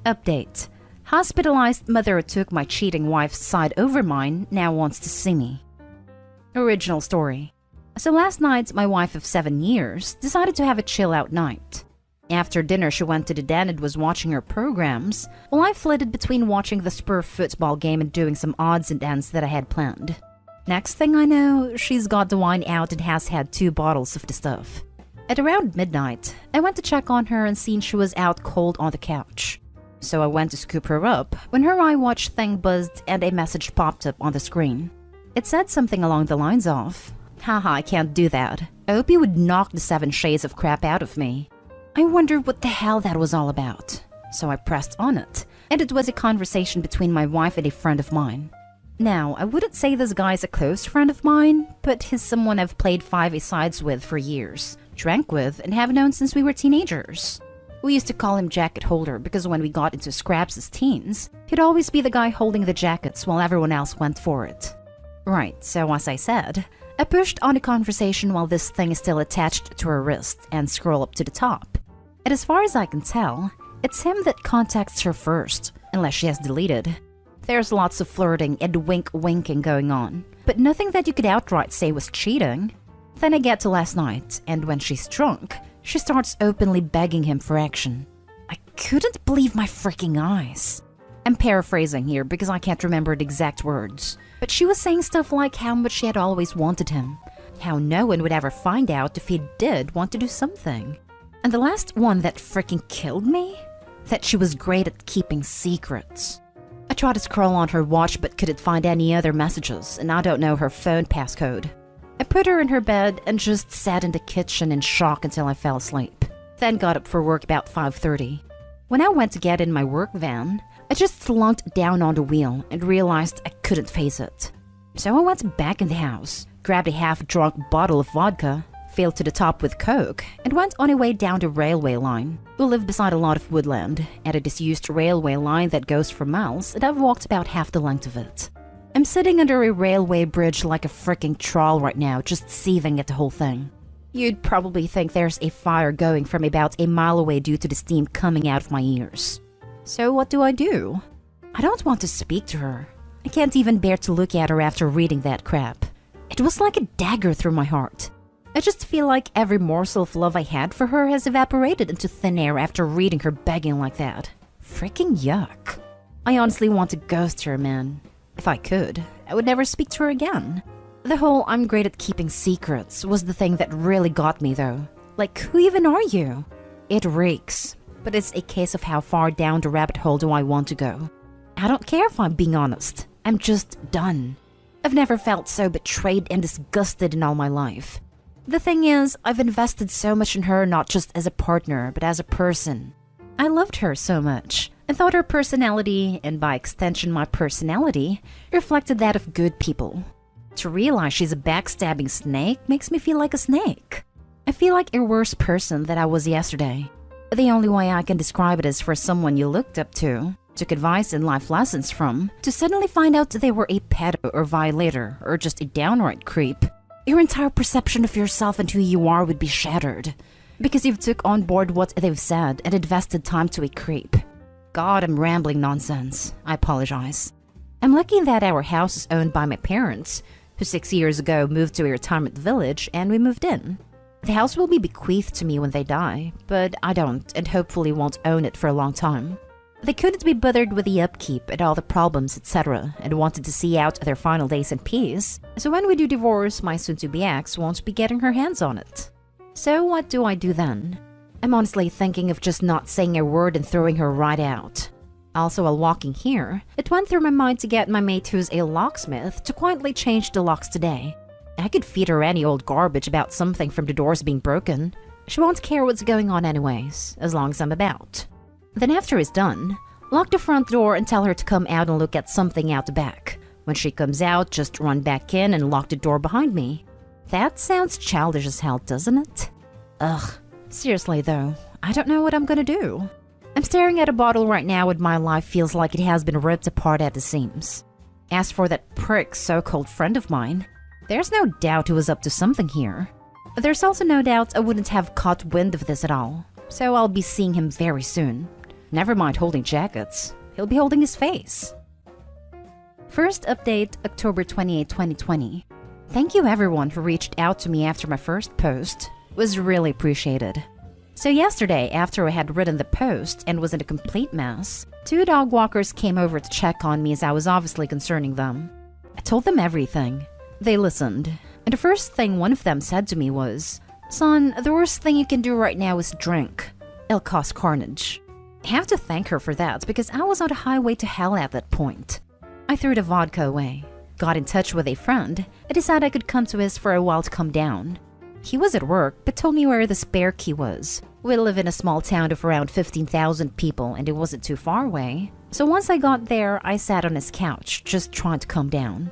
Update. Hospitalized mother who took my cheating wife's side over mine now wants to see me. Original story. So last night, my wife of 7 years decided to have a chill-out night. After dinner, she went to the den and was watching her programs, while I flitted between watching the Spur football game and doing some odds and ends that I had planned. Next thing I know, she's got the wine out and has had 2 bottles of the stuff. At around midnight, I went to check on her and seen she was out cold on the couch. So I went to scoop her up when her iWatch thing buzzed and a message popped up on the screen. It said something along the lines of, "Haha, I can't do that. I hope you would knock the 7 shades of crap out of me." I wondered what the hell that was all about. So I pressed on it, and it was a conversation between my wife and a friend of mine. Now, I wouldn't say this guy's a close friend of mine, but he's someone I've played 5-a-sides with for years, drank with, and have known since we were teenagers. We used to call him Jacket Holder because when we got into scraps as teens, he'd always be the guy holding the jackets while everyone else went for it. Right, so as I said, I pushed on a conversation while this thing is still attached to her wrist and scroll up to the top. And as far as I can tell, it's him that contacts her first, unless she has deleted. There's lots of flirting and wink-winking going on, but nothing that you could outright say was cheating. Then I get to last night, and when she's drunk, she starts openly begging him for action. I couldn't believe my freaking eyes. I'm paraphrasing here because I can't remember the exact words, but she was saying stuff like how much she had always wanted him, how no one would ever find out if he did want to do something. And the last one that freaking killed me? That she was great at keeping secrets. I tried to scroll on her watch but couldn't find any other messages, and I don't know her phone passcode. I put her in her bed and just sat in the kitchen in shock until I fell asleep. Then got up for work about 5:30. When I went to get in my work van, I just slunked down on the wheel and realized I couldn't face it. So I went back in the house, grabbed a half-drunk bottle of vodka, filled to the top with Coke, and went on a way down the railway line. We live beside a lot of woodland, and a disused railway line that goes for miles, and I've walked about half the length of it. I'm sitting under a railway bridge like a freaking troll right now, just seething at the whole thing. You'd probably think there's a fire going from about a mile away due to the steam coming out of my ears. So what do? I don't want to speak to her. I can't even bear to look at her after reading that crap. It was like a dagger through my heart. I just feel like every morsel of love I had for her has evaporated into thin air after reading her begging like that. Freaking yuck. I honestly want to ghost her, man. If I could, I would never speak to her again. The whole "I'm great at keeping secrets" was the thing that really got me though. Like, who even are you? It reeks, but it's a case of how far down the rabbit hole do I want to go. I don't care if I'm being honest. I'm just done. I've never felt so betrayed and disgusted in all my life. The thing is, I've invested so much in her not just as a partner, but as a person. I loved her so much, and thought her personality, and by extension my personality, reflected that of good people. To realize she's a backstabbing snake makes me feel like a snake. I feel like a worse person than I was yesterday. The only way I can describe it is for someone you looked up to, took advice and life lessons from, to suddenly find out they were a pedo or violator, or just a downright creep. Your entire perception of yourself and who you are would be shattered, because you've took on board what they've said and invested time to a creep. God, I'm rambling nonsense. I apologize. I'm lucky that our house is owned by my parents, who 6 years ago moved to a retirement village and we moved in. The house will be bequeathed to me when they die, but I don't and hopefully won't own it for a long time. They couldn't be bothered with the upkeep and all the problems, etc., and wanted to see out their final days in peace, so when we do divorce, my soon-to-be ex won't be getting her hands on it. So what do I do then? I'm honestly thinking of just not saying a word and throwing her right out. Also, while walking here, it went through my mind to get my mate who's a locksmith to quietly change the locks today. I could feed her any old garbage about something from the doors being broken. She won't care what's going on anyways, as long as I'm about. Then after it's done, lock the front door and tell her to come out and look at something out the back. When she comes out, just run back in and lock the door behind me. That sounds childish as hell, doesn't it? Ugh. Seriously though, I don't know what I'm gonna do. I'm staring at a bottle right now and my life feels like it has been ripped apart at the seams. As for that prick so-called friend of mine, there's no doubt he was up to something here. There's also no doubt I wouldn't have caught wind of this at all, so I'll be seeing him very soon. Never mind holding jackets, he'll be holding his face. First update, October 28, 2020. Thank you everyone who reached out to me after my first post. It was really appreciated. So yesterday, after I had written the post and was in a complete mess, 2 dog walkers came over to check on me as I was obviously concerning them. I told them everything. They listened. And the first thing one of them said to me was, "Son, the worst thing you can do right now is drink. It'll cause carnage." I have to thank her for that because I was on the highway to hell at that point. I threw the vodka away, got in touch with a friend, and decided I could come to his for a while to calm down. He was at work, but told me where the spare key was. We live in a small town of around 15,000 people and it wasn't too far away. So once I got there, I sat on his couch, just trying to calm down.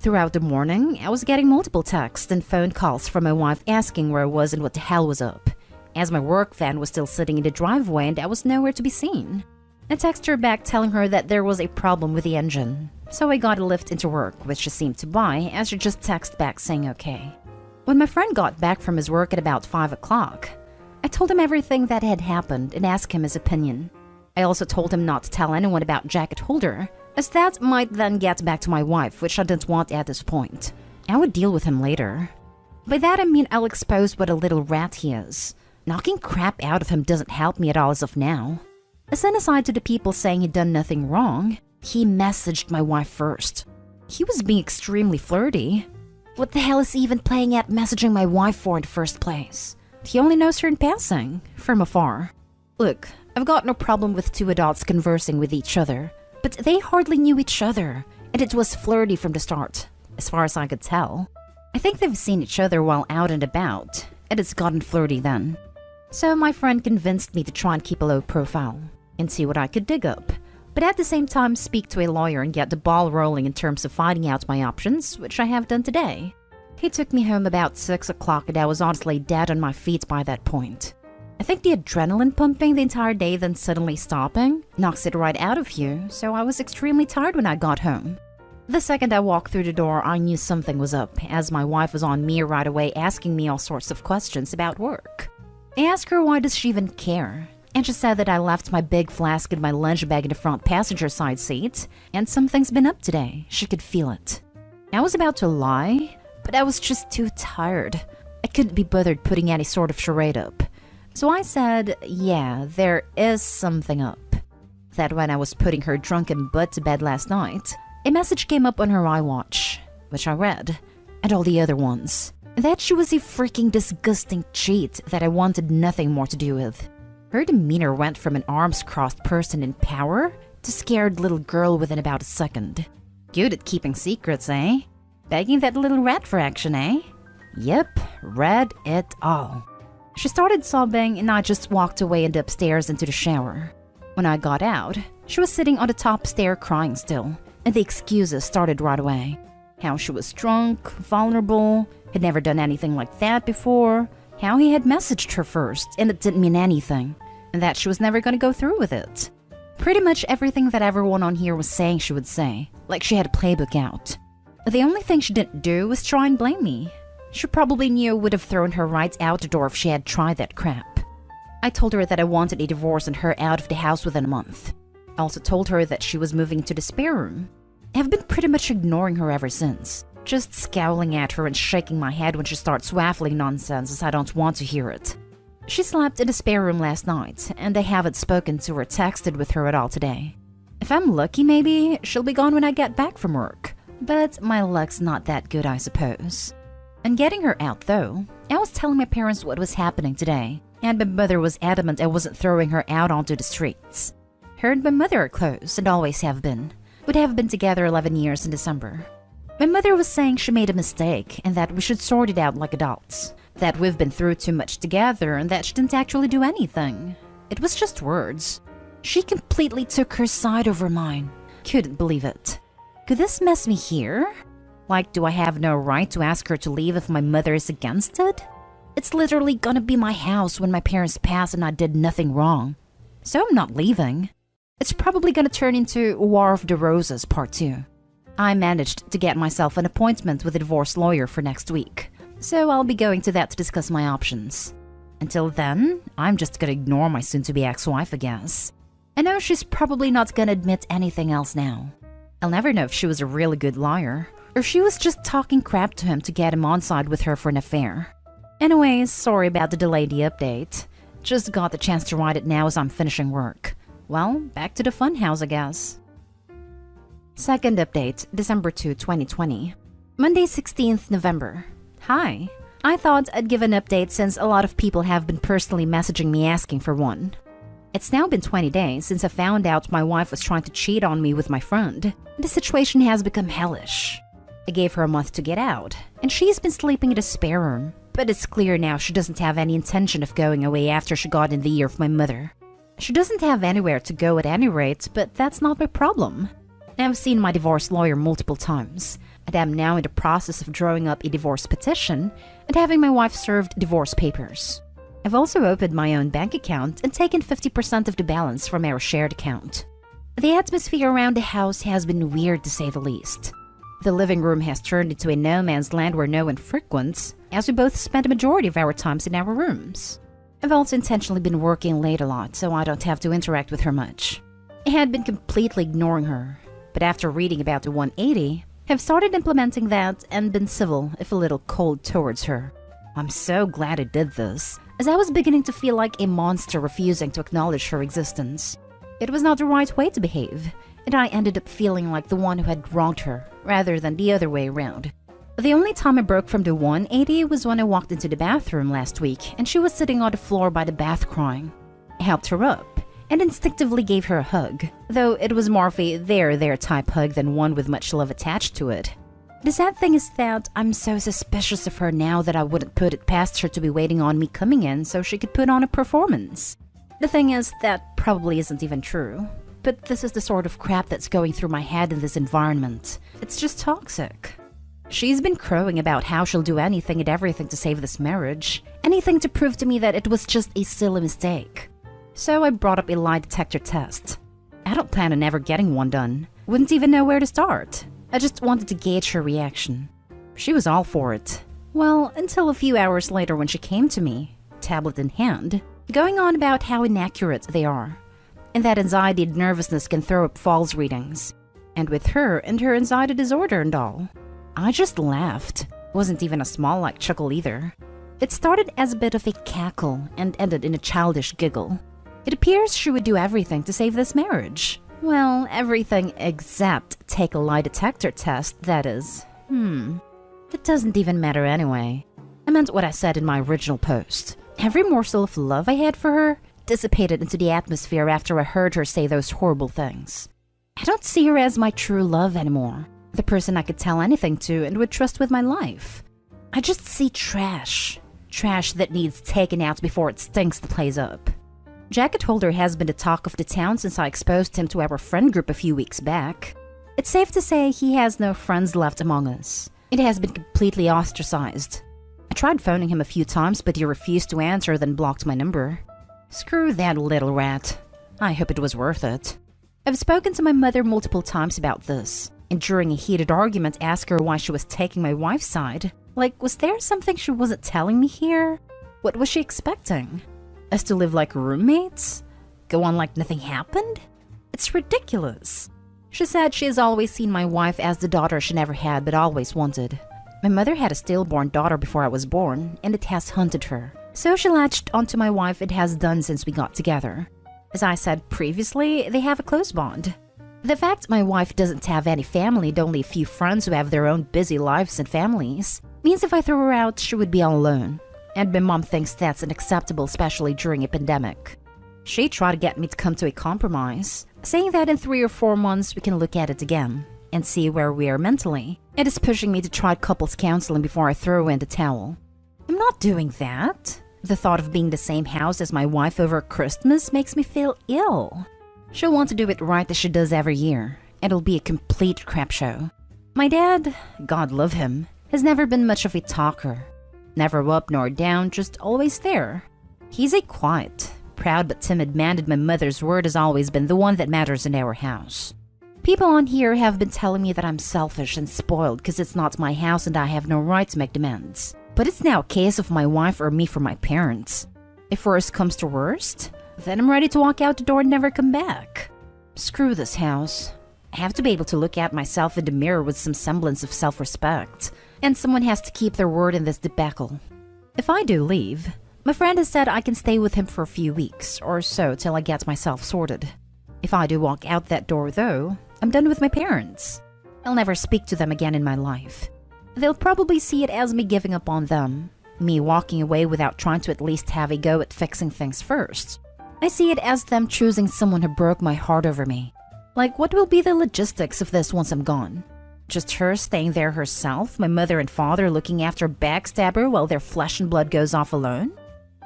Throughout the morning, I was getting multiple texts and phone calls from my wife asking where I was and what the hell was up, as my work van was still sitting in the driveway and I was nowhere to be seen. I texted her back telling her that there was a problem with the engine. So I got a lift into work, which she seemed to buy, as she just texted back saying okay. When my friend got back from his work at about 5 o'clock, I told him everything that had happened and asked him his opinion. I also told him not to tell anyone about jacket holder, as that might then get back to my wife, which I didn't want at this point. I would deal with him later. By that I mean I'll expose what a little rat he is. Knocking crap out of him doesn't help me at all as of now. As an aside to the people saying he'd done nothing wrong, he messaged my wife first. He was being extremely flirty. What the hell is he even playing at messaging my wife for in the first place? He only knows her in passing, from afar. Look, I've got no problem with 2 adults conversing with each other, but they hardly knew each other, and it was flirty from the start, as far as I could tell. I think they've seen each other while out and about, and it's gotten flirty then. So my friend convinced me to try and keep a low profile, and see what I could dig up, but at the same time speak to a lawyer and get the ball rolling in terms of finding out my options, which I have done today. He took me home about 6 o'clock and I was honestly dead on my feet by that point. I think the adrenaline pumping the entire day then suddenly stopping knocks it right out of you, so I was extremely tired when I got home. The second I walked through the door, I knew something was up, as my wife was on me right away asking me all sorts of questions about work. I asked her why does she even care, and she said that I left my big flask in my lunch bag in the front passenger side seat, and something's been up today. She could feel it. I was about to lie, but I was just too tired. I couldn't be bothered putting any sort of charade up. So I said, yeah, there is something up. That when I was putting her drunken butt to bed last night, a message came up on her iWatch, which I read, and all the other ones. That she was a freaking disgusting cheat that I wanted nothing more to do with. Her demeanor went from an arms-crossed person in power to scared little girl within about a second. Good at keeping secrets, eh? Begging that little rat for action, eh? Yep, read it all. She started sobbing and I just walked away and upstairs into the shower. When I got out, she was sitting on the top stair crying still, and the excuses started right away. How she was drunk, vulnerable, had never done anything like that before, how he had messaged her first and it didn't mean anything, and that she was never going to go through with it. Pretty much everything that everyone on here was saying she would say, like she had a playbook out. The only thing she didn't do was try and blame me. She probably knew I would have thrown her right out the door if she had tried that crap. I told her that I wanted a divorce and her out of the house within a month. I also told her that she was moving to the spare room. I've been pretty much ignoring her ever since, just scowling at her and shaking my head when she starts waffling nonsense as I don't want to hear it. She slept in the spare room last night, and I haven't spoken to or texted with her at all today. If I'm lucky, maybe she'll be gone when I get back from work, but my luck's not that good, I suppose. And getting her out though, I was telling my parents what was happening today, and my mother was adamant I wasn't throwing her out onto the streets. Her and my mother are close and always have been. Would have been together 11 years in December. My mother was saying she made a mistake and that we should sort it out like adults. That we've been through too much together and that she didn't actually do anything. It was just words. She completely took her side over mine. Couldn't believe it. Could this mess me here? Like, do I have no right to ask her to leave if my mother is against it? It's literally gonna be my house when my parents pass and I did nothing wrong. So I'm not leaving. It's probably gonna turn into War of the Roses Part 2. I managed to get myself an appointment with a divorce lawyer for next week, so I'll be going to that to discuss my options. Until then, I'm just gonna ignore my soon-to-be ex-wife, I guess. I know she's probably not gonna admit anything else now. I'll never know if she was a really good liar, or she was just talking crap to him to get him on side with her for an affair. Anyways, sorry about the delayed update. Just got the chance to write it now as I'm finishing work. Well, back to the funhouse, I guess. Second update, December 2, 2020. Monday, 16th November. Hi. I thought I'd give an update since a lot of people have been personally messaging me asking for one. It's now been 20 days since I found out my wife was trying to cheat on me with my friend. The situation has become hellish. I gave her a month to get out, and she's been sleeping in a spare room. But it's clear now she doesn't have any intention of going away after she got in the ear of my mother. She doesn't have anywhere to go at any rate, but that's not my problem. I've seen my divorce lawyer multiple times, and I'm now in the process of drawing up a divorce petition and having my wife served divorce papers. I've also opened my own bank account and taken 50% of the balance from our shared account. The atmosphere around the house has been weird to say the least. The living room has turned into a no man's land where no one frequents, as we both spend a majority of our times in our rooms. I've also intentionally been working late a lot, so I don't have to interact with her much. I had been completely ignoring her, but after reading about the 180, have started implementing that and been civil, if a little cold towards her. I'm so glad I did this, as I was beginning to feel like a monster refusing to acknowledge her existence. It was not the right way to behave, and I ended up feeling like the one who had wronged her, rather than the other way around. The only time I broke from the 180 was when I walked into the bathroom last week and she was sitting on the floor by the bath crying. I helped her up and instinctively gave her a hug, though it was more of a there type hug than one with much love attached to it. The sad thing is that I'm so suspicious of her now that I wouldn't put it past her to be waiting on me coming in so she could put on a performance. The thing is, that probably isn't even true. But this is the sort of crap that's going through my head in this environment. It's just toxic. She's been crowing about how she'll do anything and everything to save this marriage. Anything to prove to me that it was just a silly mistake. So I brought up a lie detector test. I don't plan on ever getting one done. Wouldn't even know where to start. I just wanted to gauge her reaction. She was all for it. Well, until a few hours later when she came to me, tablet in hand, going on about how inaccurate they are, and that anxiety and nervousness can throw up false readings. And with her and her anxiety disorder and all. I just laughed. Wasn't even a small chuckle either. It started as a bit of a cackle and ended in a childish giggle. It appears she would do everything to save this marriage. Well, everything except take a lie detector test, that is. It doesn't even matter anyway. I meant what I said in my original post. Every morsel of love I had for her dissipated into the atmosphere after I heard her say those horrible things. I don't see her as my true love anymore. The person I could tell anything to and would trust with my life. I just see trash. Trash that needs taken out before it stinks the place up. Jacket Holder has been the talk of the town since I exposed him to our friend group a few weeks back. It's safe to say he has no friends left among us. It has been completely ostracized. I tried phoning him a few times, but he refused to answer, then blocked my number. Screw that little rat. I hope it was worth it. I've spoken to my mother multiple times about this, and during a heated argument asked her why she was taking my wife's side. Was there something she wasn't telling me here? What was she expecting? Us to live like roommates? Go on like nothing happened? It's ridiculous. She said she has always seen my wife as the daughter she never had but always wanted. My mother had a stillborn daughter before I was born, and it has haunted her. So she latched onto my wife and has done since we got together. As I said previously, they have a close bond. The fact my wife doesn't have any family and only a few friends who have their own busy lives and families means if I throw her out, she would be all alone. And my mom thinks that's unacceptable, especially during a pandemic. She tried to get me to come to a compromise, saying that in 3 or 4 months we can look at it again and see where we are mentally, and is pushing me to try couples counseling before I throw in the towel. I'm not doing that. The thought of being in the same house as my wife over Christmas makes me feel ill. She'll want to do it right as she does every year, and it'll be a complete crap show. My dad, God love him, has never been much of a talker. Never up nor down, just always there. He's a quiet, proud but timid man, and my mother's word has always been the one that matters in our house. People on here have been telling me that I'm selfish and spoiled because it's not my house and I have no right to make demands. But it's now a case of my wife or me for my parents. If worst comes to worst, Then I'm ready to walk out the door and never come back. Screw this house. I have to be able to look at myself in the mirror with some semblance of self-respect, and someone has to keep their word in this debacle. If I do leave, my friend has said I can stay with him for a few weeks or so till I get myself sorted. If I do walk out that door though, I'm done with my parents. I'll never speak to them again in my life. They'll probably see it as me giving up on them, me walking away without trying to at least have a go at fixing things first. I see it as them choosing someone who broke my heart over me. Like, what will be the logistics of this once I'm gone? Just her staying there herself, my mother and father looking after a backstabber while their flesh and blood goes off alone?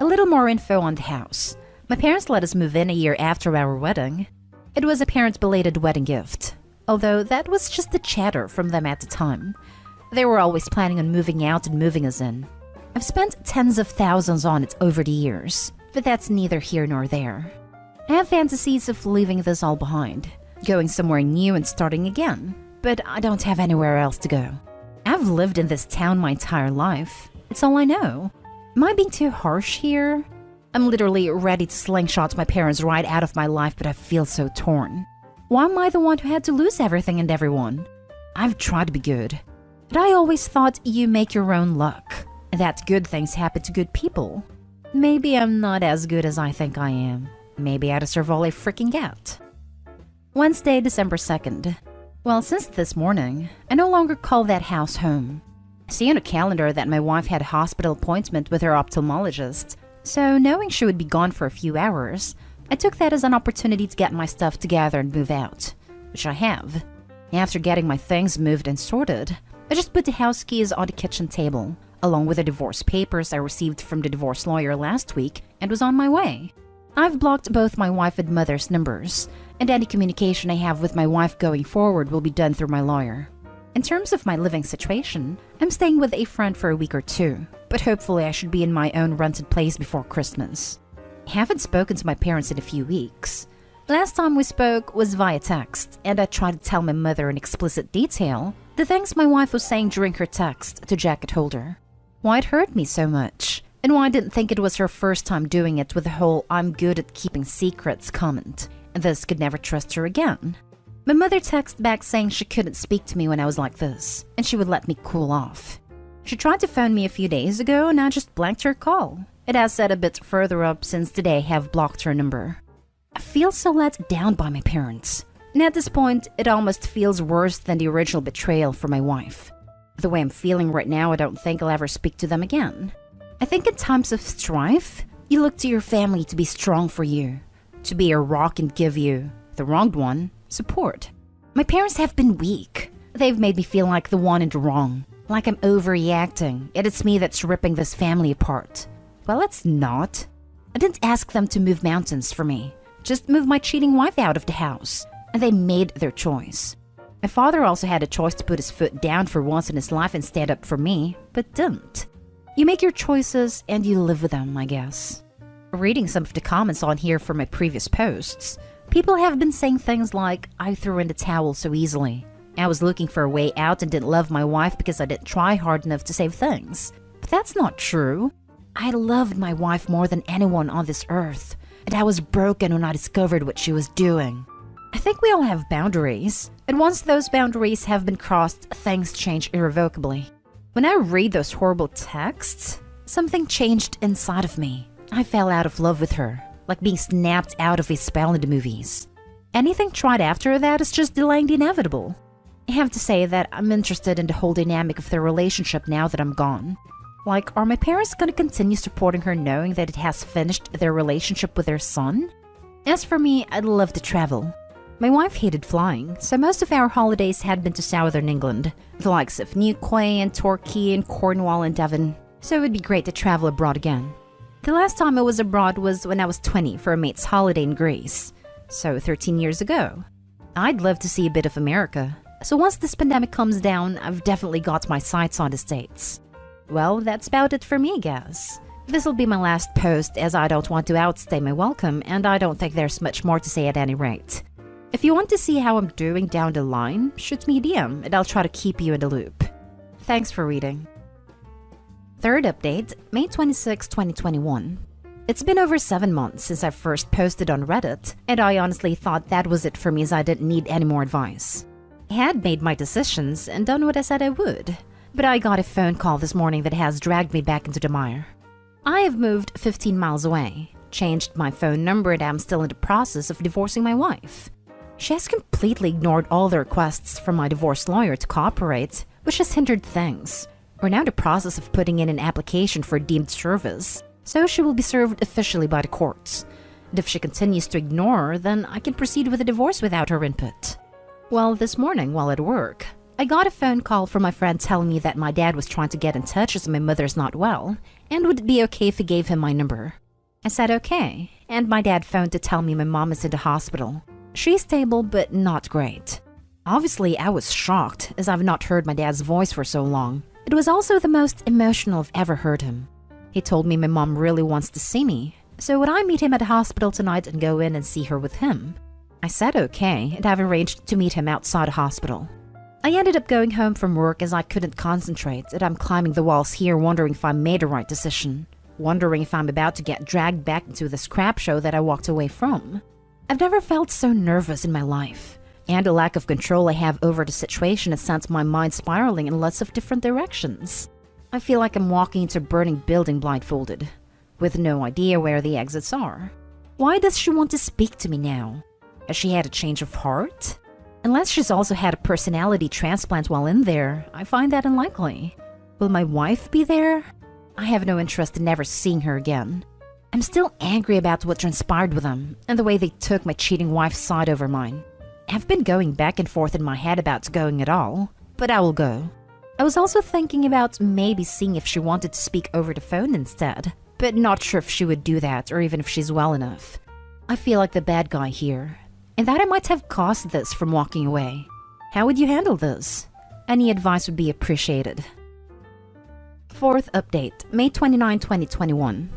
A little more info on the house. My parents let us move in a year after our wedding. It was a parents' belated wedding gift, although that was just the chatter from them at the time. They were always planning on moving out and moving us in. I've spent tens of thousands on it over the years, but that's neither here nor there. I have fantasies of leaving this all behind, going somewhere new and starting again, but I don't have anywhere else to go. I've lived in this town my entire life. It's all I know. Am I being too harsh here? I'm literally ready to slingshot my parents right out of my life, but I feel so torn. Why am I the one who had to lose everything and everyone? I've tried to be good, but I always thought you make your own luck, and that good things happen to good people. Maybe I'm not as good as I think I am. Maybe I deserve all I freaking get. Wednesday, December 2nd. Well, since this morning, I no longer call that house home. I see on a calendar that my wife had a hospital appointment with her ophthalmologist, so knowing she would be gone for a few hours, I took that as an opportunity to get my stuff together and move out, which I have. After getting my things moved and sorted, I just put the house keys on the kitchen table, along with the divorce papers I received from the divorce lawyer last week, and was on my way. I've blocked both my wife and mother's numbers, and any communication I have with my wife going forward will be done through my lawyer. In terms of my living situation, I'm staying with a friend for a week or two, but hopefully I should be in my own rented place before Christmas. I haven't spoken to my parents in a few weeks. Last time we spoke was via text, and I tried to tell my mother in explicit detail the things my wife was saying during her text to Jacket Holder. Why it hurt me so much, and why I didn't think it was her first time doing it with the whole "I'm good at keeping secrets" comment, and thus could never trust her again. My mother texted back saying she couldn't speak to me when I was like this, and she would let me cool off. She tried to phone me a few days ago, and I just blanked her call. It has said a bit further up since today I have blocked her number. I feel so let down by my parents, and at this point, it almost feels worse than the original betrayal for my wife. The way I'm feeling right now, I don't think I'll ever speak to them again. I think in times of strife, you look to your family to be strong for you, to be a rock and give you, the wronged one, support. My parents have been weak. They've made me feel like the one in the wrong, like I'm overreacting, and it's me that's ripping this family apart. Well, it's not. I didn't ask them to move mountains for me, just move my cheating wife out of the house, and they made their choice. My father also had a choice to put his foot down for once in his life and stand up for me, but didn't. You make your choices and you live with them, I guess. Reading some of the comments on here from my previous posts, people have been saying things like, I threw in the towel so easily. I was looking for a way out and didn't love my wife because I didn't try hard enough to save things. But that's not true. I loved my wife more than anyone on this earth, and I was broken when I discovered what she was doing. I think we all have boundaries, and once those boundaries have been crossed, things change irrevocably. When I read those horrible texts, something changed inside of me. I fell out of love with her, like being snapped out of a spell in the movies. Anything tried after that is just delaying the inevitable. I have to say that I'm interested in the whole dynamic of their relationship now that I'm gone. Like, are my parents gonna continue supporting her knowing that it has finished their relationship with their son? As for me, I'd love to travel. My wife hated flying, so most of our holidays had been to southern England, the likes of Newquay and Torquay and Cornwall and Devon, so it would be great to travel abroad again. The last time I was abroad was when I was 20 for a mate's holiday in Greece, so 13 years ago. I'd love to see a bit of America, so once this pandemic comes down, I've definitely got my sights on the States. Well, that's about it for me, guys. This'll be my last post as I don't want to outstay my welcome, and I don't think there's much more to say at any rate. If you want to see how I'm doing down the line, shoot me a DM and I'll try to keep you in the loop. Thanks for reading. Third update, May 26, 2021. It's been over 7 months since I first posted on Reddit, and I honestly thought that was it for me as I didn't need any more advice. I had made my decisions and done what I said I would, but I got a phone call this morning that has dragged me back into the mire. I have moved 15 miles away, changed my phone number, and I'm still in the process of divorcing my wife. She has completely ignored all the requests from my divorce lawyer to cooperate, which has hindered things. We're now in the process of putting in an application for deemed service, so she will be served officially by the courts. And if she continues to ignore, then I can proceed with the divorce without her input. Well, this morning while at work, I got a phone call from my friend telling me that my dad was trying to get in touch as my mother's not well, and would it be okay if he gave him my number. I said okay, and my dad phoned to tell me my mom is in the hospital. She's stable, but not great. Obviously, I was shocked, as I've not heard my dad's voice for so long. It was also the most emotional I've ever heard him. He told me my mom really wants to see me, so would I meet him at the hospital tonight and go in and see her with him? I said okay, and I've arranged to meet him outside the hospital. I ended up going home from work as I couldn't concentrate, and I'm climbing the walls here wondering if I made the right decision. Wondering if I'm about to get dragged back into this crap show that I walked away from. I've never felt so nervous in my life, and the lack of control I have over the situation has sent my mind spiraling in lots of different directions. I feel like I'm walking into a burning building blindfolded, with no idea where the exits are. Why does she want to speak to me now? Has she had a change of heart? Unless she's also had a personality transplant while in there, I find that unlikely. Will my wife be there? I have no interest in never seeing her again. I'm still angry about what transpired with them, and the way they took my cheating wife's side over mine. I've been going back and forth in my head about going at all, but I will go. I was also thinking about maybe seeing if she wanted to speak over the phone instead, but not sure if she would do that or even if she's well enough. I feel like the bad guy here, and that I might have caused this from walking away. How would you handle this? Any advice would be appreciated. Fourth update, May 29, 2021.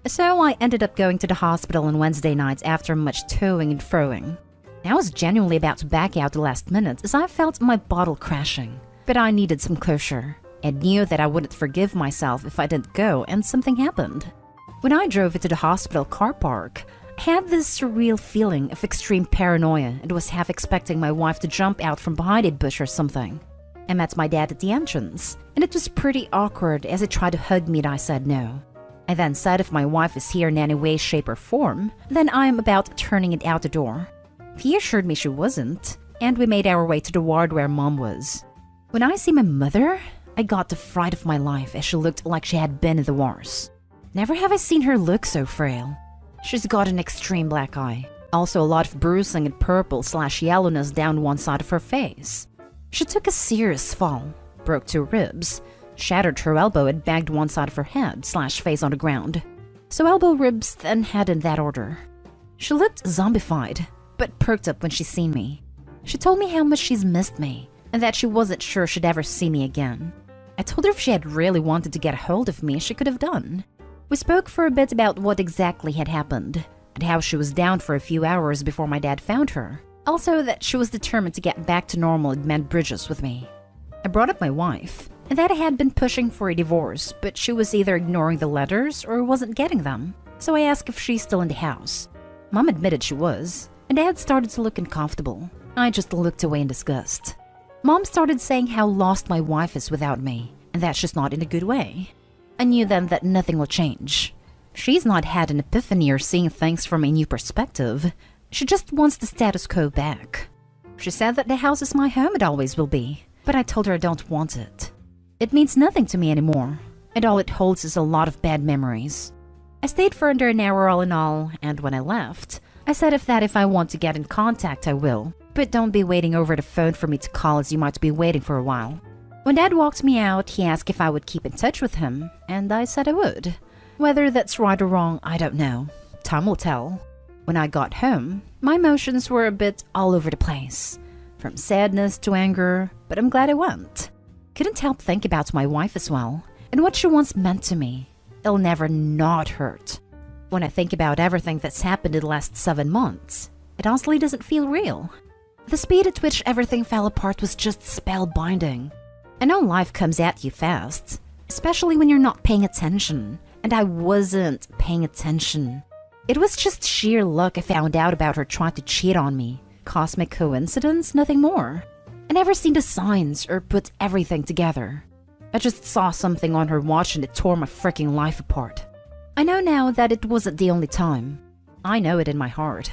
So I ended up going to the hospital on Wednesday night after much toing and froing. I was genuinely about to back out the last minute as I felt my bottle crashing. But I needed some closure, and knew that I wouldn't forgive myself if I didn't go and something happened. When I drove into the hospital car park, I had this surreal feeling of extreme paranoia and was half expecting my wife to jump out from behind a bush or something. I met my dad at the entrance, and it was pretty awkward as he tried to hug me and I said no. I then said if my wife is here in any way, shape or form, then I am about turning it out the door. He assured me she wasn't, and we made our way to the ward where Mom was. When I see my mother, I got the fright of my life as she looked like she had been in the wars. Never have I seen her look so frail. She's got an extreme black eye, also a lot of bruising and purple/yellowness down one side of her face. She took a serious fall, broke 2 ribs, shattered her elbow and banged one side of her head/face on the ground. So elbow, ribs, then head in that order. She looked zombified, but perked up when she seen me. She told me how much she's missed me, and that she wasn't sure she'd ever see me again. I told her if she had really wanted to get a hold of me, she could have done. We spoke for a bit about what exactly had happened, and how she was down for a few hours before my dad found her. Also that she was determined to get back to normal and mend bridges with me. I brought up my wife, and that I had been pushing for a divorce, but she was either ignoring the letters or wasn't getting them, so I asked if she's still in the house. Mom admitted she was, and Dad started to look uncomfortable. I just looked away in disgust. Mom started saying how lost my wife is without me, and that she's not in a good way. I knew then that nothing will change. She's not had an epiphany or seeing things from a new perspective. She just wants the status quo back. She said that the house is my home and always will be, but I told her I don't want it. It means nothing to me anymore, and all it holds is a lot of bad memories. I stayed for under an hour all in all, and when I left, I said if I want to get in contact I will, but don't be waiting over the phone for me to call as you might be waiting for a while. When Dad walked me out, he asked if I would keep in touch with him, and I said I would. Whether that's right or wrong, I don't know. Time will tell. When I got home, my emotions were a bit all over the place, from sadness to anger, but I'm glad I went. Couldn't help think about my wife as well, and what she once meant to me. It'll never not hurt. When I think about everything that's happened in the last 7 months, it honestly doesn't feel real. The speed at which everything fell apart was just spellbinding. I know life comes at you fast, especially when you're not paying attention, and I wasn't paying attention. It was just sheer luck I found out about her trying to cheat on me. Cosmic coincidence, nothing more. I never seen the signs or put everything together. I just saw something on her watch and it tore my freaking life apart. I know now that it wasn't the only time. I know it in my heart.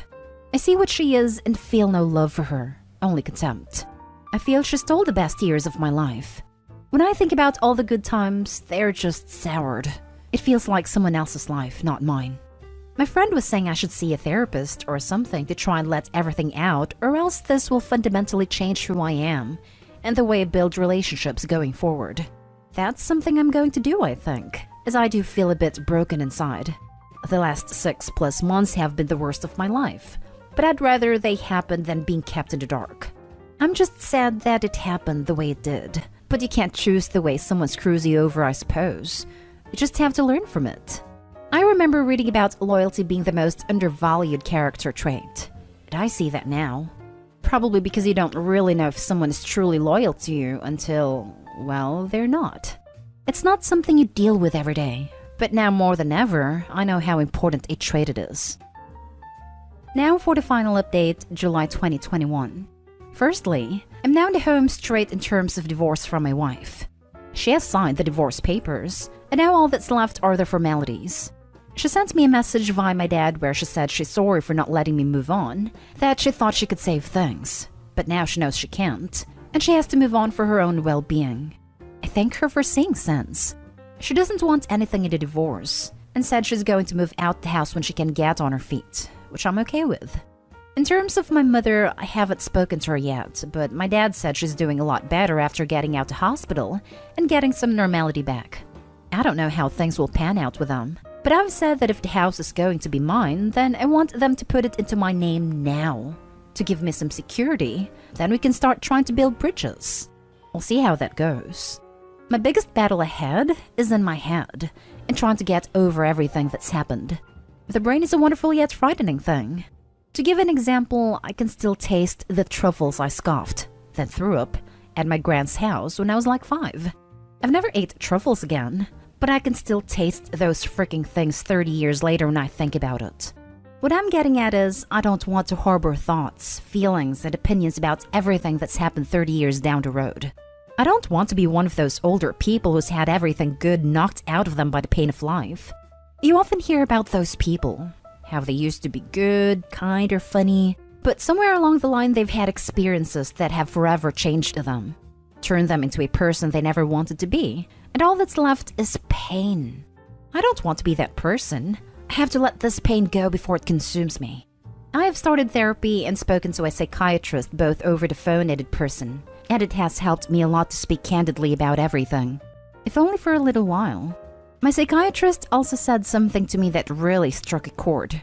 I see what she is and feel no love for her, only contempt. I feel she stole the best years of my life. When I think about all the good times, they're just soured. It feels like someone else's life, not mine. My friend was saying I should see a therapist or something to try and let everything out, or else this will fundamentally change who I am and the way I build relationships going forward. That's something I'm going to do, I think, as I do feel a bit broken inside. The last 6+ months have been the worst of my life, but I'd rather they happen than being kept in the dark. I'm just sad that it happened the way it did, but you can't choose the way someone screws you over, I suppose. You just have to learn from it. I remember reading about loyalty being the most undervalued character trait. And I see that now. Probably because you don't really know if someone is truly loyal to you until, well, they're not. It's not something you deal with every day, but now more than ever, I know how important a trait it is. Now for the final update, July 2021. Firstly, I'm now in the home straight in terms of divorce from my wife. She has signed the divorce papers, and now all that's left are the formalities. She sent me a message via my dad where she said she's sorry for not letting me move on, that she thought she could save things, but now she knows she can't, and she has to move on for her own well-being. I thank her for seeing sense. She doesn't want anything in the divorce, and said she's going to move out the house when she can get on her feet, which I'm okay with. In terms of my mother, I haven't spoken to her yet, but my dad said she's doing a lot better after getting out of hospital and getting some normality back. I don't know how things will pan out with them, but I've said that if the house is going to be mine, then I want them to put it into my name now. To give me some security, then we can start trying to build bridges. We'll see how that goes. My biggest battle ahead is in my head, and trying to get over everything that's happened. The brain is a wonderful yet frightening thing. To give an example, I can still taste the truffles I scoffed, then threw up, at my grand's house when I was like 5. I've never ate truffles again, but I can still taste those freaking things 30 years later when I think about it. What I'm getting at is, I don't want to harbor thoughts, feelings, and opinions about everything that's happened 30 years down the road. I don't want to be one of those older people who's had everything good knocked out of them by the pain of life. You often hear about those people, how they used to be good, kind, or funny, but somewhere along the line they've had experiences that have forever changed them, turned them into a person they never wanted to be, and all that's left is pain. I don't want to be that person. I have to let this pain go before it consumes me. I have started therapy and spoken to a psychiatrist both over the phone and in person, and it has helped me a lot to speak candidly about everything, if only for a little while. My psychiatrist also said something to me that really struck a chord.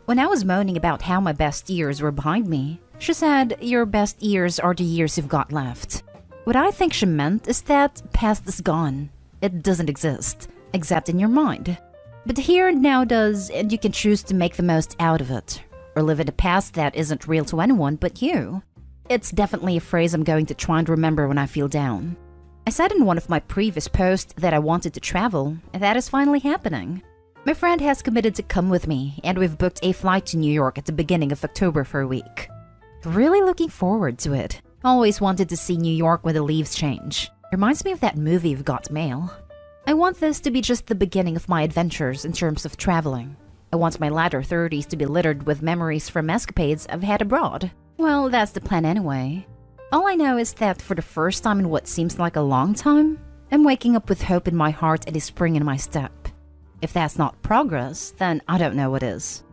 When I was moaning about how my best years were behind me, she said, "Your best years are the years you've got left." What I think she meant is that past is gone. It doesn't exist, except in your mind. But the here and now does, and you can choose to make the most out of it, or live in a past that isn't real to anyone but you. It's definitely a phrase I'm going to try and remember when I feel down. I said in one of my previous posts that I wanted to travel, and that is finally happening. My friend has committed to come with me, and we've booked a flight to New York at the beginning of October for a week. Really looking forward to it. Always wanted to see New York when the leaves change. Reminds me of that movie You've Got Mail. I want this to be just the beginning of my adventures in terms of traveling. I want my latter 30s to be littered with memories from escapades I've had abroad. Well, that's the plan anyway. All I know is that for the first time in what seems like a long time, I'm waking up with hope in my heart and a spring in my step. If that's not progress, then I don't know what is.